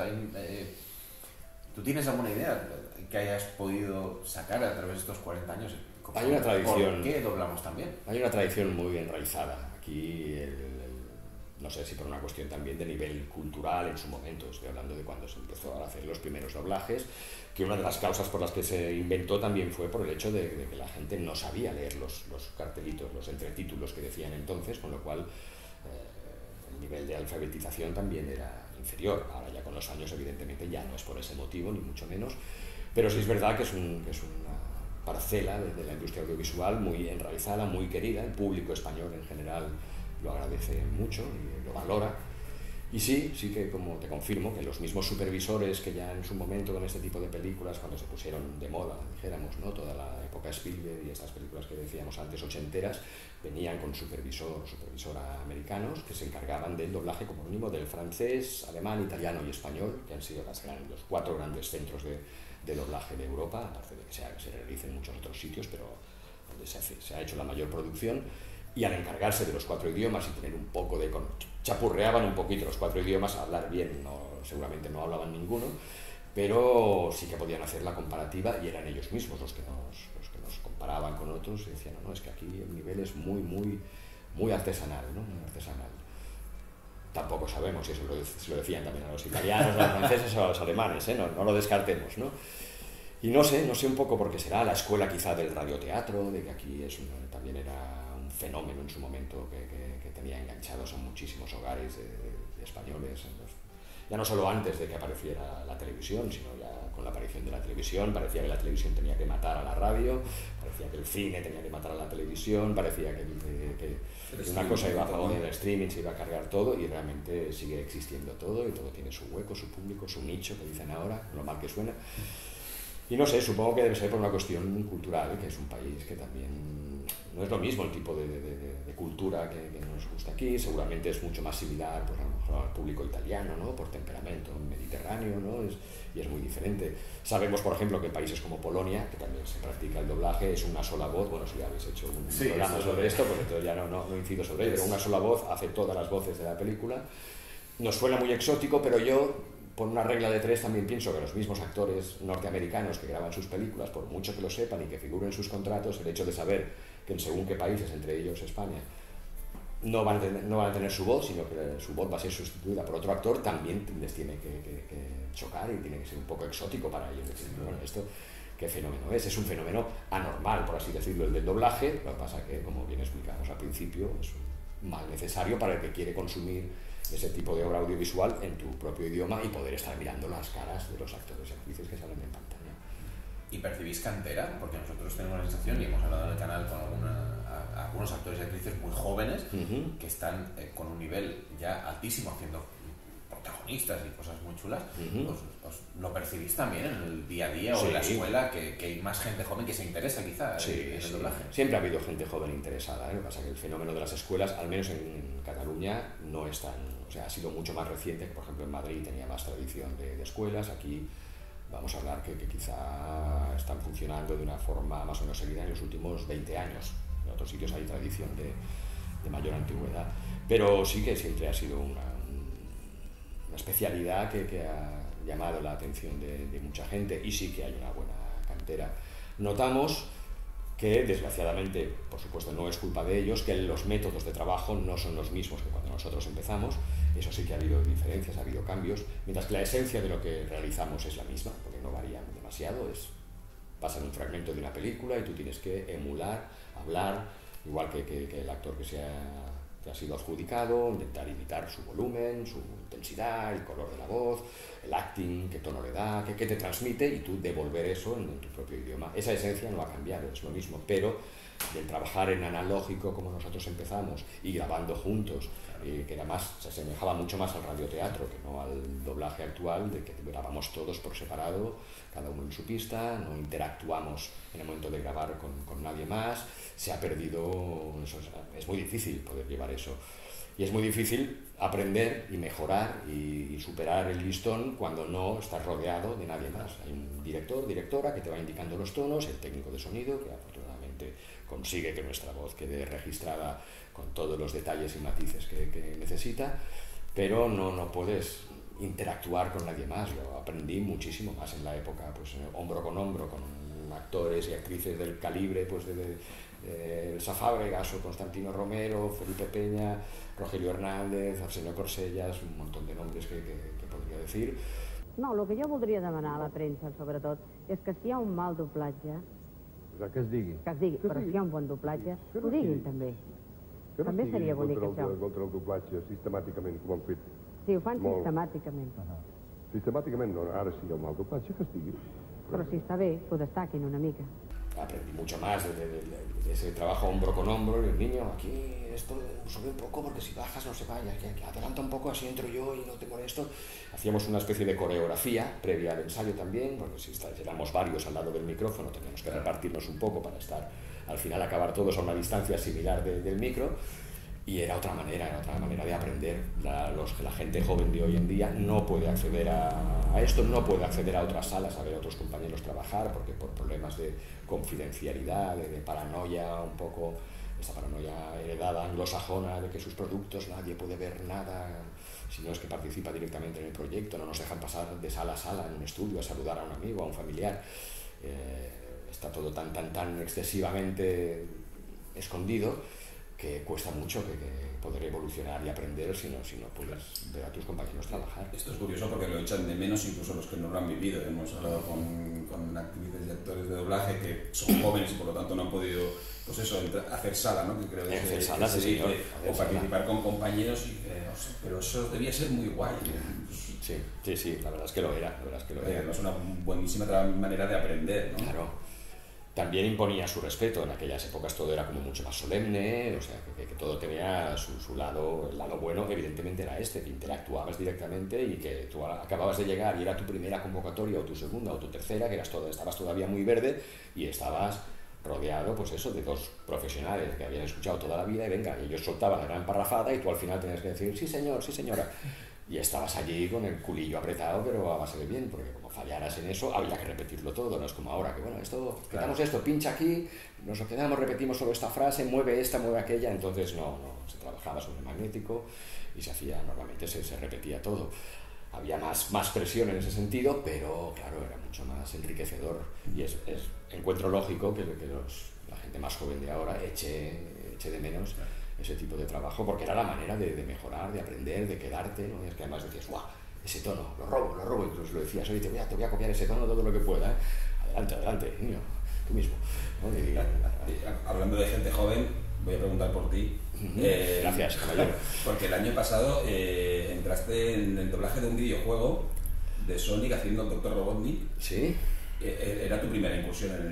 ¿Tú tienes alguna idea que hayas podido sacar a través de estos 40 años? Hay una tradición. ¿Por qué doblamos también? Hay una tradición muy enraizada. Aquí, no sé si por una cuestión también de nivel cultural en su momento, estoy hablando de cuando se empezó a hacer los primeros doblajes, que una de las causas por las que se inventó también fue por el hecho de que la gente no sabía leer los cartelitos, los entretítulos que decían entonces, con lo cual el nivel de alfabetización también era inferior. Ahora ya con los años evidentemente ya no es por ese motivo, ni mucho menos, pero sí es verdad que es una parcela de la industria audiovisual muy enraizada, muy querida. El público español en general lo agradece mucho y lo valora. Y sí que, como te confirmo, que los mismos supervisores que ya en su momento con este tipo de películas, cuando se pusieron de moda, dijéramos, ¿no? Toda la época Spielberg y estas películas que decíamos antes, ochenteras, venían con supervisora americanos que se encargaban del doblaje como mínimo del francés, alemán, italiano y español, que han sido los 4 grandes centros de doblaje de Europa, aparte de que se realice en muchos otros sitios, pero donde se ha hecho la mayor producción. Y al encargarse de los 4 idiomas y tener un poco de... chapurreaban un poquito los 4 idiomas, hablar bien, seguramente no hablaban ninguno, pero sí que podían hacer la comparativa y eran ellos mismos los que nos comparaban con otros y decían, no, es que aquí el nivel es muy, muy, muy artesanal, ¿no? Muy artesanal. Tampoco sabemos si eso lo decían también a los italianos, a los franceses o a los alemanes, no lo descartemos, ¿no? Y no sé un poco por qué será la escuela quizá del radioteatro, de que aquí también era un fenómeno en su momento que tenía enganchados a muchísimos hogares de españoles, ya no solo antes de que apareciera la televisión, sino ya con la aparición de la televisión. Parecía que la televisión tenía que matar a la radio, parecía que el cine tenía que matar a la televisión, parecía que una cosa iba a favor del streaming, se iba a cargar todo, y realmente sigue existiendo todo y todo tiene su hueco, su público, su nicho, que dicen ahora, lo mal que suena. Y no sé, supongo que debe ser por una cuestión cultural, que es un país que también no es lo mismo el tipo de cultura que nos gusta aquí. Seguramente es mucho más similar, pues, a lo mejor al público italiano, ¿no? Por temperamento mediterráneo, ¿no? Y es muy diferente. Sabemos, por ejemplo, que en países como Polonia, que también se practica el doblaje, es una sola voz. Bueno, si habéis hecho un programa sobre esto, pues entonces ya no incido sobre ello, pero una sola voz hace todas las voces de la película. Nos suena muy exótico, pero yo por una regla de tres también pienso que los mismos actores norteamericanos que graban sus películas, por mucho que lo sepan y que figuren en sus contratos, el hecho de saber que en según qué países, entre ellos España, no van a tener su voz, sino que su voz va a ser sustituida por otro actor, también les tiene que chocar y tiene que ser un poco exótico para ellos. Decir, bueno, esto qué fenómeno es un fenómeno anormal, por así decirlo, el del doblaje. Lo que pasa que, como bien explicamos al principio, es un mal necesario para el que quiere consumir ese tipo de obra audiovisual en tu propio idioma y poder estar mirando las caras de los actores y actrices que salen en pantalla. ¿Y percibís cantera? Porque nosotros tenemos la sensación, y hemos hablado en el canal con algunos actores y actrices muy jóvenes que están con un nivel ya altísimo haciendo protagonistas y cosas muy chulas. ¿Os lo percibís también en el día a día o en la escuela, que hay más gente joven que se interesa quizá en el doblaje? Siempre ha habido gente joven interesada, ¿eh? Lo que pasa es que el fenómeno de las escuelas, al menos en Cataluña, no es tan... O sea, ha sido mucho más reciente. Por ejemplo, en Madrid tenía más tradición de escuelas. Aquí vamos a hablar que quizá están funcionando de una forma más o menos seguida en los últimos 20 años. En otros sitios hay tradición de mayor antigüedad. Pero sí que siempre ha sido una especialidad que ha llamado la atención de mucha gente, y sí que hay una buena cantera. Notamos que, desgraciadamente, por supuesto no es culpa de ellos, que los métodos de trabajo no son los mismos que cuando nosotros empezamos. Eso sí que ha habido diferencias, ha habido cambios, mientras que la esencia de lo que realizamos es la misma, porque no varía demasiado. Pasa en un fragmento de una película y tú tienes que emular, hablar, igual que el actor que ha sido adjudicado, intentar imitar su volumen, su intensidad, el color de la voz, el acting, qué tono le da, qué te transmite, y tú devolver eso en tu propio idioma. Esa esencia no ha cambiado, es lo mismo, pero del trabajar en analógico como nosotros empezamos y grabando juntos, que era más, se asemejaba mucho más al radioteatro que no al doblaje actual, de que grabamos todos por separado, cada uno en su pista, no interactuamos en el momento de grabar con nadie más. Se ha perdido eso, es muy difícil poder llevar eso, y es muy difícil aprender y mejorar y superar el listón cuando no estás rodeado de nadie más. Hay un director, directora que te va indicando los tonos, el técnico de sonido que afortunadamente consigue que nuestra voz quede registrada con todos los detalles y matices que necesita, pero no puedes interactuar con nadie más. Yo aprendí muchísimo más en la época, pues hombro con hombro con actores y actrices del calibre, pues Elsa Fábregas o Constantino Romero, Felipe Peña, Rogelio Hernández, Arsenio Corsellas, un montón de nombres que podria decir. No, el que jo voldria demanar a la premsa, sobretot, és que si hi ha un mal doblatge... Que es digui. Que es digui, però si hi ha un bon doblatge, ho diguin també. També seria bonic, això. Contra el doblatge, sistemàticament, com han fet. Sí, ho fan sistemàticament. Sistemàticament no, ara si hi ha un mal doblatge, que es digui. Però si està bé, que ho destaquin una mica. Aprendí mucho más de ese trabajo hombro con hombro, y el niño, aquí esto sube un poco porque si bajas no se vaya, que adelanta un poco, así entro yo y no te molesto. Hacíamos una especie de coreografía previa al ensayo también, porque si éramos varios al lado del micrófono teníamos que repartirnos un poco para estar, al final acabar todos a una distancia similar del micro. Y era otra manera de aprender. La gente joven de hoy en día no puede acceder a esto, no puede acceder a otras salas a ver a otros compañeros trabajar, porque por problemas de confidencialidad, de paranoia, un poco esa paranoia heredada anglosajona de que sus productos nadie puede ver nada, si no es que participa directamente en el proyecto, no nos dejan pasar de sala a sala en un estudio a saludar a un amigo, a un familiar. Está todo tan excesivamente escondido que cuesta mucho que poder evolucionar y aprender si no puedes ver a tus compañeros trabajar. Esto es curioso porque lo echan de menos incluso los que no lo han vivido. Hemos hablado con actrices y actores de doblaje que son jóvenes y por lo tanto no han podido, pues eso, hacer sala, ¿no? Que creo que hacer sala, sí, señor. O participar con compañeros, pero eso debía ser muy guay. Sí, la verdad es que lo era. Es una buenísima manera de aprender, ¿no? Claro. También imponía su respeto. En aquellas épocas todo era como mucho más solemne, o sea, que todo tenía su lado. El lado bueno, evidentemente, era que interactuabas directamente y que tú acababas de llegar y era tu primera convocatoria o tu segunda o tu tercera, que estabas todavía muy verde y estabas rodeado, pues eso, de dos profesionales que habían escuchado toda la vida y venga, ellos soltaban la gran parrafada y tú al final tenías que decir, sí señor, sí señora. Y estabas allí con el culillo apretado, pero a base de bien, porque como fallaras en eso, había que repetirlo todo, no es como ahora, que bueno, quitamos esto, pincha aquí, nos lo quedamos, repetimos solo esta frase, mueve esta, mueve aquella, entonces no, se trabajaba sobre el magnético y se hacía, normalmente se repetía todo. había más presión en ese sentido, pero claro, era mucho más enriquecedor y encuentro lógico que la gente más joven de ahora eche de menos ese tipo de trabajo, porque era la manera de mejorar, de aprender, de quedarte, ¿no? Y es que además decías, guau, ese tono, lo robo, incluso lo decías, oye, te voy a copiar ese tono todo lo que pueda, ¿eh? Adelante, niño, tú mismo, ¿no? Hablando de gente joven, voy a preguntar por ti. Gracias, caballero. Porque el año pasado entraste en el doblaje de un videojuego de Sonic haciendo el Dr. Robotnik. Sí. ¿Era tu primera incursión en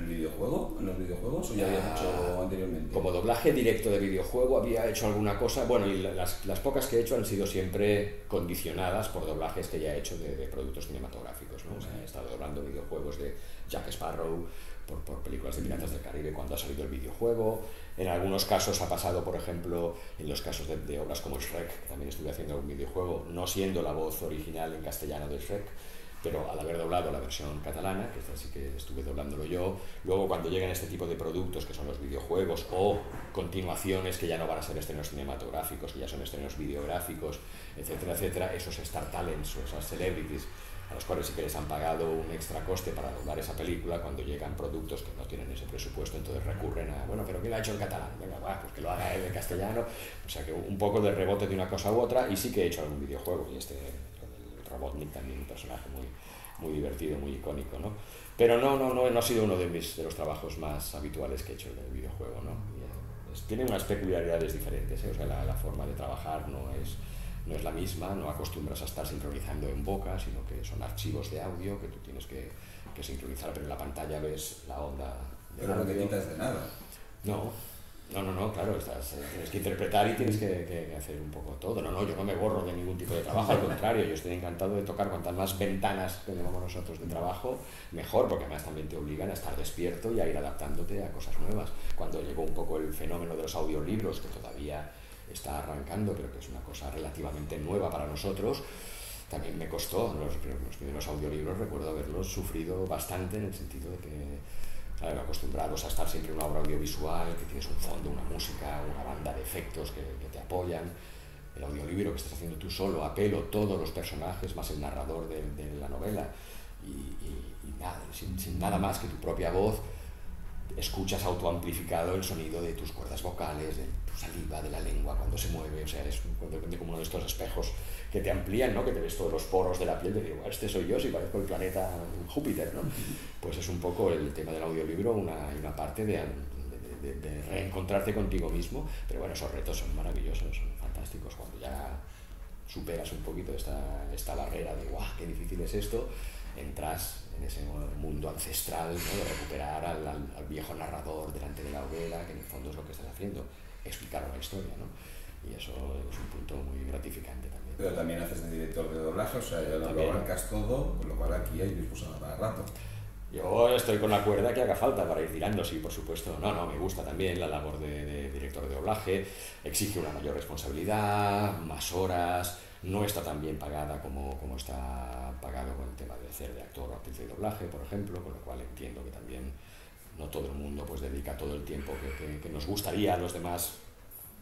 los videojuegos o ya habías hecho anteriormente? Como doblaje directo de videojuego había hecho alguna cosa, bueno, y las pocas que he hecho han sido siempre condicionadas por doblajes que ya he hecho de productos cinematográficos, ¿no? O sea, he estado doblando videojuegos de Jack Sparrow, por películas de Piratas del Caribe cuando ha salido el videojuego. En algunos casos ha pasado, por ejemplo, en los casos de obras como Shrek, que también estuve haciendo un videojuego, no siendo la voz original en castellano de Shrek, pero al haber doblado la versión catalana, que esta sí que estuve doblándolo yo. Luego, cuando llegan este tipo de productos, que son los videojuegos, o continuaciones que ya no van a ser estrenos cinematográficos, que ya son estrenos videográficos, etcétera, etcétera, esos Star Talents o esas celebrities, a los cuales sí que les han pagado un extra coste para doblar esa película, cuando llegan productos que no tienen ese presupuesto, entonces recurren a, bueno, pero ¿quién lo ha hecho en catalán? Venga, va, pues que lo haga él en castellano. O sea que un poco de rebote de una cosa u otra, y sí que he hecho algún videojuego, y Robotnik también, un personaje muy divertido, muy icónico, ¿no? Pero no ha sido uno de los trabajos más habituales que he hecho en el videojuego, ¿no? Tiene unas peculiaridades diferentes, ¿eh? O sea, la forma de trabajar no es la misma, no acostumbras a estar sincronizando en boca, sino que son archivos de audio que tú tienes que sincronizar, pero en la pantalla ves la onda de pero audio. no te quitas de nada. No, claro, tienes que interpretar y tienes que hacer un poco todo. Yo no me borro de ningún tipo de trabajo, al contrario, yo estoy encantado de tocar cuantas más ventanas que llamamos nosotros de trabajo, mejor, porque además también te obligan a estar despierto y a ir adaptándote a cosas nuevas. Cuando llegó un poco el fenómeno de los audiolibros, que todavía está arrancando, pero que es una cosa relativamente nueva para nosotros, también me costó. Los primeros audiolibros recuerdo haberlos sufrido bastante, en el sentido de que acostumbrados a estar siempre en una obra audiovisual, que tienes un fondo, una música, una banda de efectos que te apoyan. El audiolibro que estás haciendo tú solo, a pelo, todos los personajes, más el narrador de la novela, y nada, sin nada más que tu propia voz, escuchas autoamplificado el sonido de tus cuerdas vocales, de tu saliva, de la lengua cuando se mueve. O sea, es como uno de estos espejos que te amplían, ¿no? Que te ves todos los poros de la piel, de decir, este soy yo, si parezco el planeta Júpiter, ¿no? Pues es un poco el tema del audiolibro, una parte de reencontrarte contigo mismo, pero bueno, esos retos son maravillosos, son fantásticos. Cuando ya superas un poquito esta barrera de ¡guau, qué difícil es esto!, entras en ese mundo ancestral, ¿no? De recuperar al viejo narrador delante de la hoguera, que en el fondo es lo que estás haciendo, explicar una historia, ¿no? Y eso es un punto muy gratificante también. Pero también haces de director de doblaje, o sea, ya lo abarcas todo, con lo cual aquí hay discusión para rato. Yo estoy con la cuerda que haga falta para ir tirando, sí, por supuesto. Me gusta también la labor de director de doblaje, exige una mayor responsabilidad, más horas, no está tan bien pagada como está pagado con el tema de hacer de actor o actriz de doblaje, por ejemplo, con lo cual entiendo que también no todo el mundo pues dedica todo el tiempo que nos gustaría a los demás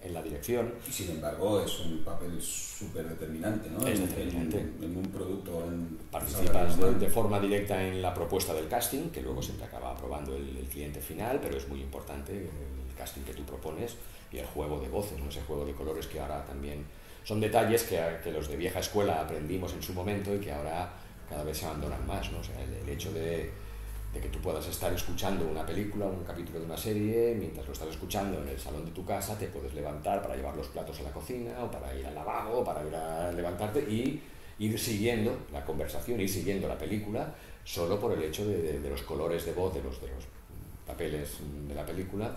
en la dirección. Y sin embargo es un papel súper determinante, ¿no? Es determinante. En un producto. Participas de forma directa en la propuesta del casting, que luego siempre acaba aprobando el cliente final, pero es muy importante el casting que tú propones y el juego de voces, ¿no? Ese juego de colores que ahora también son detalles que los de vieja escuela aprendimos en su momento y que ahora cada vez se abandonan más, ¿no? O sea, el hecho de que tú puedas estar escuchando una película, un capítulo de una serie, mientras lo estás escuchando en el salón de tu casa, te puedes levantar para llevar los platos a la cocina, o para ir al lavabo, o para ir a levantarte y ir siguiendo la conversación, ir siguiendo la película, solo por el hecho de los colores de voz de los papeles de la película.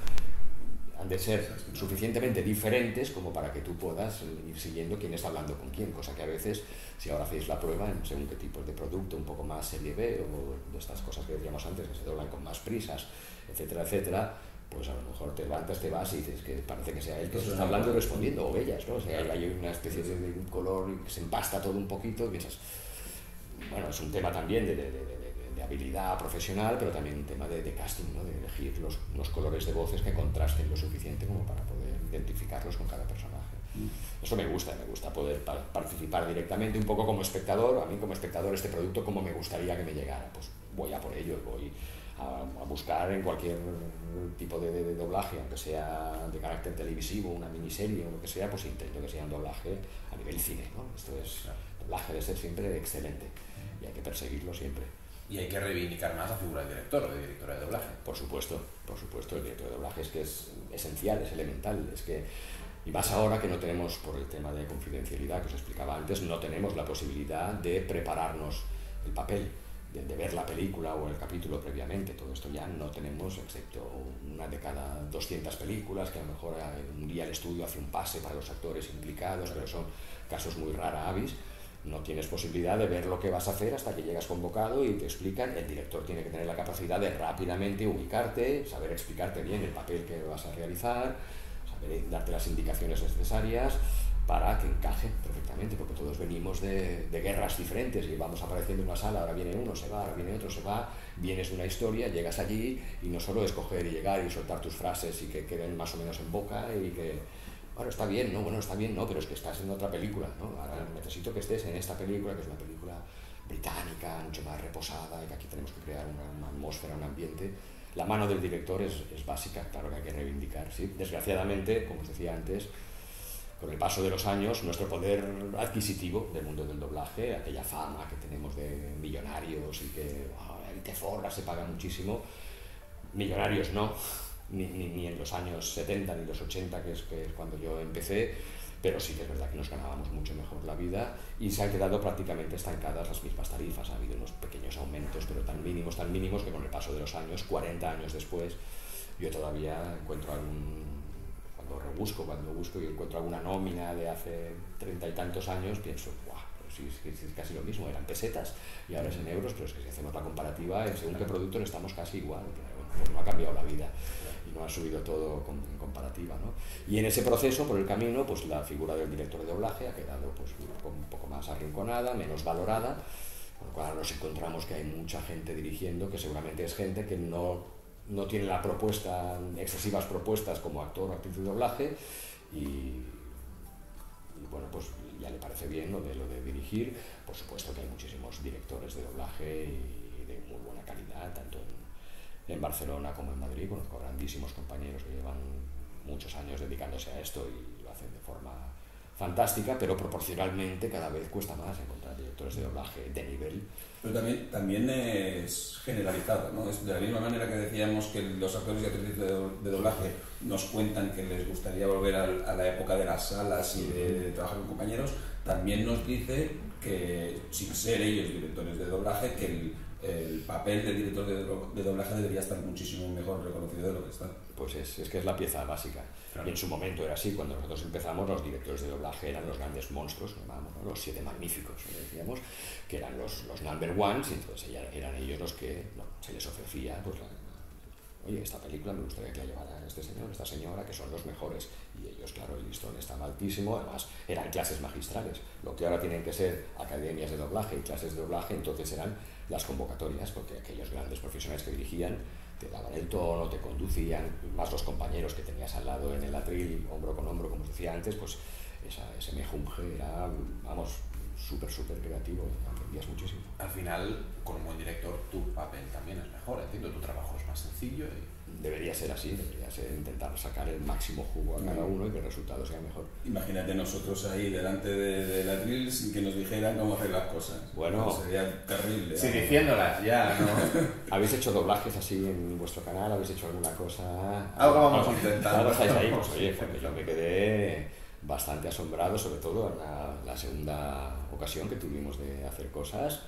Han de ser suficientemente diferentes como para que tú puedas ir siguiendo quién está hablando con quién, cosa que a veces, si ahora hacéis la prueba en según qué tipos de producto, un poco más serie B o de estas cosas que decíamos antes, que se doblan con más prisas, etcétera, etcétera, pues a lo mejor te levantas, te vas y dices que parece que sea él que se está hablando y respondiendo, o ellas, ¿no? O sea, hay una especie de un color que se empasta todo un poquito y piensas, bueno, es un tema también de habilidad profesional, pero también un tema de casting, ¿no? De elegir los colores de voces que contrasten lo suficiente como para poder identificarlos con cada personaje. Eso me gusta poder participar directamente, un poco como espectador. A mí como espectador este producto, ¿cómo me gustaría que me llegara? Pues voy a por ello, voy a buscar en cualquier tipo de doblaje, aunque sea de carácter televisivo, una miniserie o lo que sea, pues intento que sea un doblaje a nivel cine, ¿no? Esto es, doblaje debe ser siempre excelente y hay que perseguirlo siempre. Y hay que reivindicar más la figura del director o de directora de doblaje. Por supuesto, el director de doblaje es que es esencial, es elemental, es que, y más ahora que no tenemos, por el tema de confidencialidad que os explicaba antes, no tenemos la posibilidad de prepararnos el papel, de ver la película o el capítulo previamente. Todo esto ya no tenemos, excepto una de cada 200 películas, que a lo mejor un día el estudio hace un pase para los actores implicados, pero son casos muy rara avis. No tienes posibilidad de ver lo que vas a hacer hasta que llegas convocado y te explican. El director tiene que tener la capacidad de rápidamente ubicarte, saber explicarte bien el papel que vas a realizar, saber darte las indicaciones necesarias para que encaje perfectamente, porque todos venimos de guerras diferentes y vamos apareciendo en una sala, ahora viene uno, se va, ahora viene otro, se va, vienes de una historia, llegas allí y no solo es coger y llegar y soltar tus frases y que queden más o menos en boca y que, bueno, está bien, ¿no? Bueno, está bien, no, pero es que estás en otra película, ¿no? Ahora necesito que estés en esta película, que es una película británica, mucho más reposada, y que aquí tenemos que crear una atmósfera, un ambiente. La mano del director es básica, claro que hay que reivindicar, ¿sí? Desgraciadamente, como os decía antes, con el paso de los años, nuestro poder adquisitivo del mundo del doblaje, aquella fama que tenemos de millonarios y que te forras, se paga muchísimo, millonarios no, ni en los años 70 ni los 80, que es cuando yo empecé, pero sí que es verdad que nos ganábamos mucho mejor la vida y se han quedado prácticamente estancadas las mismas tarifas. Ha habido unos pequeños aumentos, pero tan mínimos que con el paso de los años, 40 años después, yo todavía encuentro cuando busco y encuentro alguna nómina de hace 30 y tantos años, pienso, ¡guau! Es casi lo mismo, eran pesetas y ahora es en euros, pero es que si hacemos la comparativa, en según qué producto estamos casi igual, pues no ha cambiado la vida y no ha subido todo en comparativa, ¿no? Y en ese proceso, por el camino, pues la figura del director de doblaje ha quedado pues un poco más arrinconada, menos valorada, con lo cual nos encontramos que hay mucha gente dirigiendo, que seguramente es gente que no tiene la propuesta, excesivas propuestas como actor o actriz de doblaje y bueno, pues ya le parece bien lo de dirigir. Por supuesto que hay muchísimos directores de doblaje y de muy buena calidad, tanto en Barcelona como en Madrid. Conozco grandísimos compañeros que llevan muchos años dedicándose a esto y lo hacen de forma fantástica, pero proporcionalmente cada vez cuesta más encontrar directores de doblaje de nivel. Pero también es generalizado, ¿no? Es de la misma manera que decíamos que los actores y actrices de doblaje nos cuentan que les gustaría volver a la época de las salas y de trabajar con compañeros, también nos dice que, sin ser ellos directores de doblaje, que el papel del director de doblaje debería estar muchísimo mejor reconocido de lo que está. Pues es que es la pieza básica. Claro. Y en su momento era así. Cuando nosotros empezamos, los directores de doblaje eran los grandes monstruos, llamamos, ¿no? Los 7 magníficos, decíamos, que eran los number ones, y entonces eran ellos los que se les ofrecía, pues, oye, esta película me gustaría que la llevara este señor, esta señora, que son los mejores. Y ellos, claro, el listón estaba altísimo, además eran clases magistrales. Lo que ahora tienen que ser academias de doblaje y clases de doblaje, entonces eran las convocatorias, porque aquellos grandes profesionales que dirigían te daban el tono, te conducían, más los compañeros que tenías al lado en el atril, hombro con hombro, como os decía antes, pues ese mejunje era, vamos, súper creativo, aprendías muchísimo. Al final, con un buen director, tu papel también es mejor, entiendo, tu trabajo es más sencillo. Debería ser así, debería ser intentar sacar el máximo jugo a cada uno y que el resultado sea mejor. Imagínate nosotros ahí delante del atril sin que nos dijeran cómo hacer las cosas. Bueno, sería terrible. Sí, diciéndolas ya, ¿no? ¿Habéis hecho doblajes así en vuestro canal? ¿Habéis hecho alguna cosa? Algo vamos intentando. Algo estáis ahí, pues oye, porque yo me quedé bastante asombrado, sobre todo en la segunda ocasión que tuvimos de hacer cosas.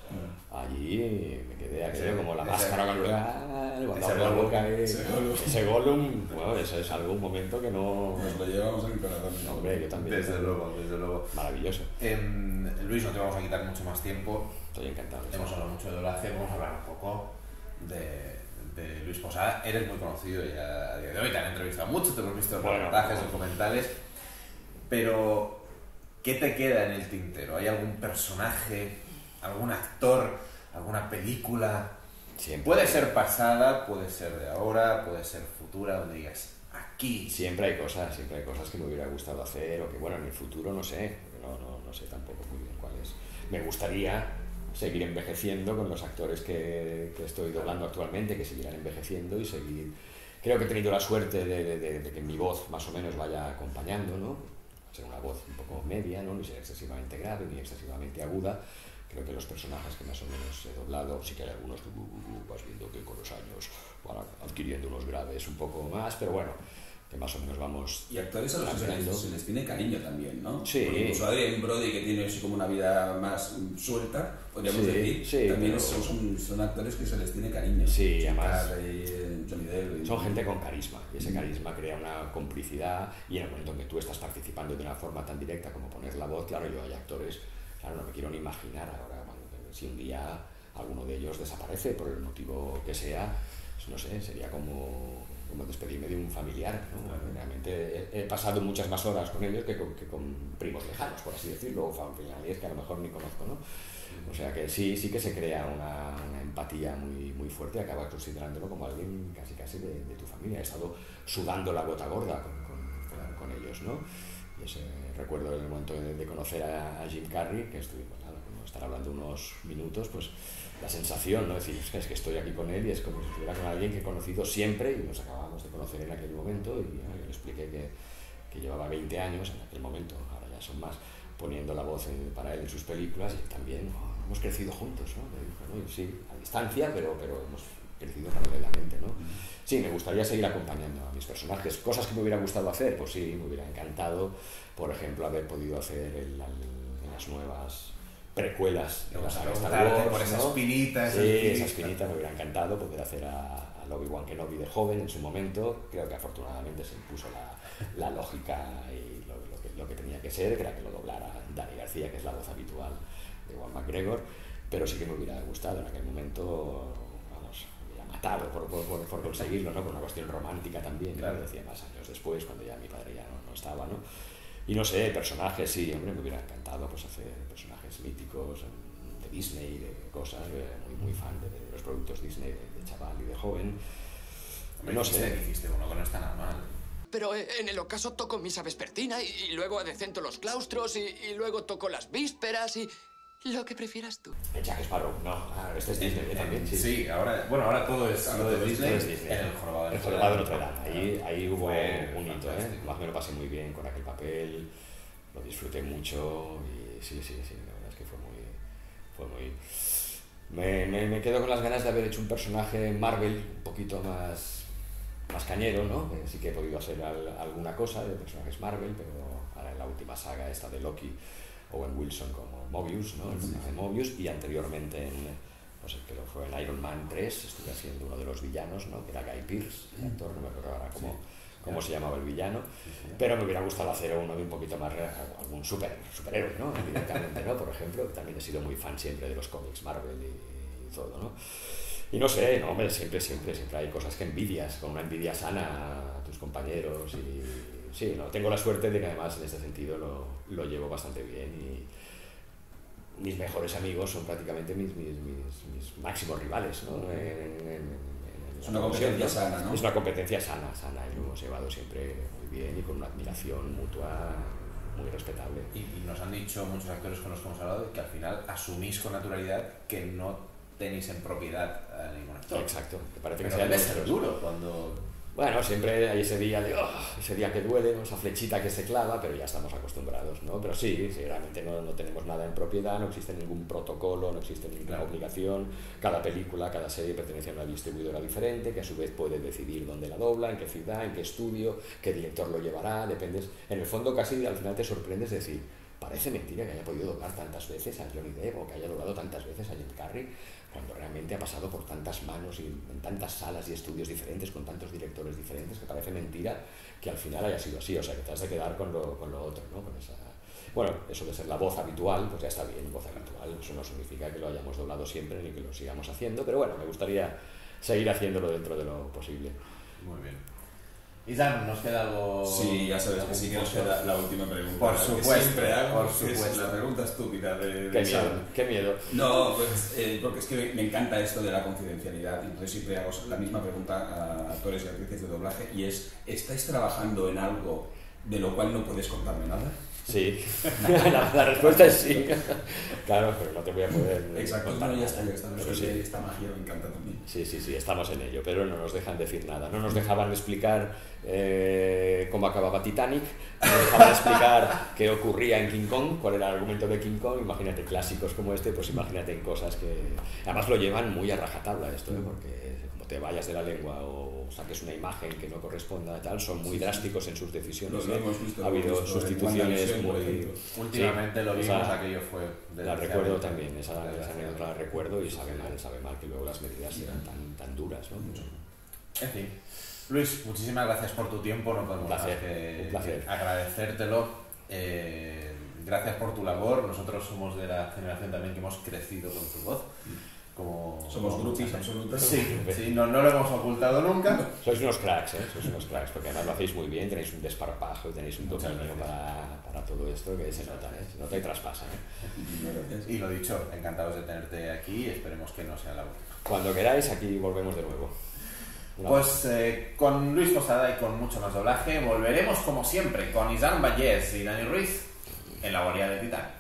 Allí me quedé aquello como la máscara cuando abre la boca, ese Gollum, bueno, eso es algún momento que no... Nos lo llevamos en el corazón. No, hombre, yo también. Desde luego. Maravilloso. Luis, no te vamos a quitar mucho más tiempo. Estoy encantado. Hemos hablado mucho de doblaje, vamos a hablar un poco de Luis Posada. Eres muy conocido ya a día de hoy, te han entrevistado mucho, te hemos visto en reportajes, documentales. Pero, ¿qué te queda en el tintero? ¿Hay algún personaje, algún actor, alguna película? Siempre. Puede ser pasada, puede ser de ahora, puede ser futura, donde digas, aquí. Siempre hay cosas que me hubiera gustado hacer, o que bueno, en el futuro no sé, no sé tampoco muy bien cuáles. Me gustaría seguir envejeciendo con los actores que estoy doblando actualmente, que seguirán envejeciendo y seguir... Creo que he tenido la suerte de que mi voz más o menos vaya acompañando, ¿no? Ser una voz un poco media, ¿no? Ni ser excesivamente grave ni excesivamente aguda. Creo que los personajes que más o menos he doblado, sí que hay algunos que vas viendo que con los años van adquiriendo unos graves un poco más, pero bueno, que más o menos vamos... Y actores a los que se les tiene cariño también, ¿no? Sí. Porque incluso Adrien Brody, que tiene así como una vida más suelta, podríamos decir, sí, también pero... son actores que se les tiene cariño. Sí, además... Johnny Depp, son gente con carisma, y ese carisma crea una complicidad, y en el momento en que tú estás participando de una forma tan directa como poner la voz, claro, yo hay actores, claro, no me quiero ni imaginar ahora, si un día alguno de ellos desaparece por el motivo que sea, pues no sé, sería como despedirme de un familiar, ¿no? Realmente he pasado muchas más horas con ellos que con primos lejanos, por así decirlo, o familiares que a lo mejor ni conozco, ¿no? O sea que sí que se crea una empatía muy fuerte, acabas considerándolo como alguien casi de tu familia. He estado sudando la gota gorda con ellos, ¿no? Y ese recuerdo en el momento de conocer a Jim Carrey, que estuvimos, como estar hablando unos minutos, pues la sensación, ¿no? Decir, es que estoy aquí con él y es como si estuviera con alguien que he conocido siempre y nos acabamos de conocer en aquel momento, y yo le expliqué que llevaba 20 años en aquel momento, ahora ya son más, poniendo la voz para él en sus películas, y también hemos crecido juntos, ¿no? Me dijo, ¿no? Y sí, a distancia, pero hemos crecido paralelamente, ¿no? Sí, me gustaría seguir acompañando a mis personajes. Cosas que me hubiera gustado hacer, pues sí, me hubiera encantado, por ejemplo, haber podido hacer en las nuevas precuelas de la saga Star Wars, por esa espinita. Sí, esa espinita me hubiera encantado poder hacer a Obi-Wan Kenobi de joven en su momento. Creo que afortunadamente se impuso la lógica y lo que tenía que ser, que era que lo doblara Dani García, que es la voz habitual de Ewan McGregor, pero sí que me hubiera gustado en aquel momento, vamos, me hubiera matado por conseguirlo, ¿no? Por una cuestión romántica también, claro. ¿No? Decía más años después, cuando ya mi padre ya no estaba, ¿no? Y no sé, personajes, sí, hombre, me hubiera encantado pues hacer personajes míticos de Disney, de cosas, muy fan de los productos Disney de chaval y de joven. Hombre, no sé. Hiciste uno que no está nada mal. Pero en el ocaso toco misa vespertina y luego adecento los claustros y luego toco las vísperas y... Lo que prefieras tú. El Jack Sparrow, no, este es Disney también, sí. Sí, ahora todo es Disney. El Jorobado de Notre Dame. Ahí hubo un hito, Más me lo pasé muy bien con aquel papel, lo disfruté mucho y sí, la verdad es que fue muy... Me quedo con las ganas de haber hecho un personaje Marvel un poquito más cañero, ¿no? Sí que he podido hacer alguna cosa de personajes Marvel, pero ahora en la última saga esta de Loki, Owen Wilson como Mobius, ¿no? El personaje Mobius, y anteriormente no sé, creo que fue en Iron Man 3, estuve haciendo uno de los villanos, ¿no? Que era Guy Pearce, el actor, no me acuerdo ahora cómo se llamaba el villano, pero me hubiera gustado hacer uno de un poquito más, algún superhéroe, ¿no? Directamente, ¿no? Por ejemplo, que también he sido muy fan siempre de los cómics Marvel y todo, ¿no? Y no sé, no, hombre, siempre hay cosas que envidias, con una envidia sana a tus compañeros y... Sí, no, tengo la suerte de que además en este sentido lo llevo bastante bien y mis mejores amigos son prácticamente mis máximos rivales, ¿no? Es una competencia sana, ¿no? Es una competencia sana y lo hemos llevado siempre muy bien y con una admiración mutua muy respetable. Y nos han dicho muchos actores con los que hemos hablado que al final asumís con naturalidad que no tenéis en propiedad a ningún actor. Exacto, me parece pero que debe ser duro cuando... Bueno, siempre hay ese día que duele, ¿no? Esa flechita que se clava, pero ya estamos acostumbrados, ¿no? Pero sí, realmente no tenemos nada en propiedad, no existe ningún protocolo, no existe ninguna obligación. Cada película, cada serie pertenece a una distribuidora diferente, que a su vez puede decidir dónde la dobla, en qué ciudad, en qué estudio, qué director lo llevará, dependes. En el fondo casi al final te sorprendes de decir, parece mentira que haya podido doblar tantas veces a Johnny Depp o que haya doblado tantas veces a Jim Carrey, cuando realmente ha pasado por tantas manos y en tantas salas y estudios diferentes, con tantos directores diferentes, que parece mentira que al final haya sido así. O sea, que te has de quedar con lo otro, ¿no? Con esa... Bueno, eso de ser la voz habitual, pues ya está bien, voz habitual. Eso no significa que lo hayamos doblado siempre ni que lo sigamos haciendo, pero bueno, me gustaría seguir haciéndolo dentro de lo posible. Muy bien. Isaac, ¿nos queda algo? Sí, ya sabes que sí que nos queda la última pregunta. Por que supuesto, siempre hago, por supuesto. Es la pregunta estúpida de Qué Sam. miedo, qué miedo. No, pues porque es que me encanta esto de la confidencialidad, y entonces siempre hago la misma pregunta a actores y actrices de doblaje, y es, ¿estáis trabajando en algo de lo cual no puedes contarme nada? Sí, la respuesta es sí. Claro, pero no te voy a poder Exacto, contar no, ya nada. está. Pero sí. Esta magia me encanta también. Sí, estamos en ello, pero no nos dejan decir nada. No nos dejaban explicar cómo acababa Titanic, no nos dejaban explicar qué ocurría en King Kong, cuál era el argumento de King Kong. Imagínate clásicos como este, pues imagínate en cosas que... Además lo llevan muy a rajatabla esto, porque como te vayas de la lengua o saques una imagen que no corresponda y tal, son muy drásticos en sus decisiones. Lo hemos visto, ha habido sustituciones en muy... Últimamente lo vimos, aquello fue... La recuerdo también, esa anécdota la recuerdo, y sabe mal que luego las medidas eran tan duras, ¿no? En fin. Luis, muchísimas gracias por tu tiempo, no podemos más un que placer. agradecértelo. Gracias por tu labor. Nosotros somos de la generación también que hemos crecido con tu voz. Somos groupies absolutos. Sí, no lo hemos ocultado nunca. Sois unos cracks, porque además lo hacéis muy bien, tenéis un desparpajo y tenéis un dominio para todo esto que se nota y traspasa. Y lo dicho, encantados de tenerte aquí, esperemos que no sea la última. Cuando queráis, aquí volvemos de nuevo. Pues con Luis Posada y con mucho más doblaje volveremos como siempre con Isaac Vallès y Dani Ruiz en La Guardia del Titán.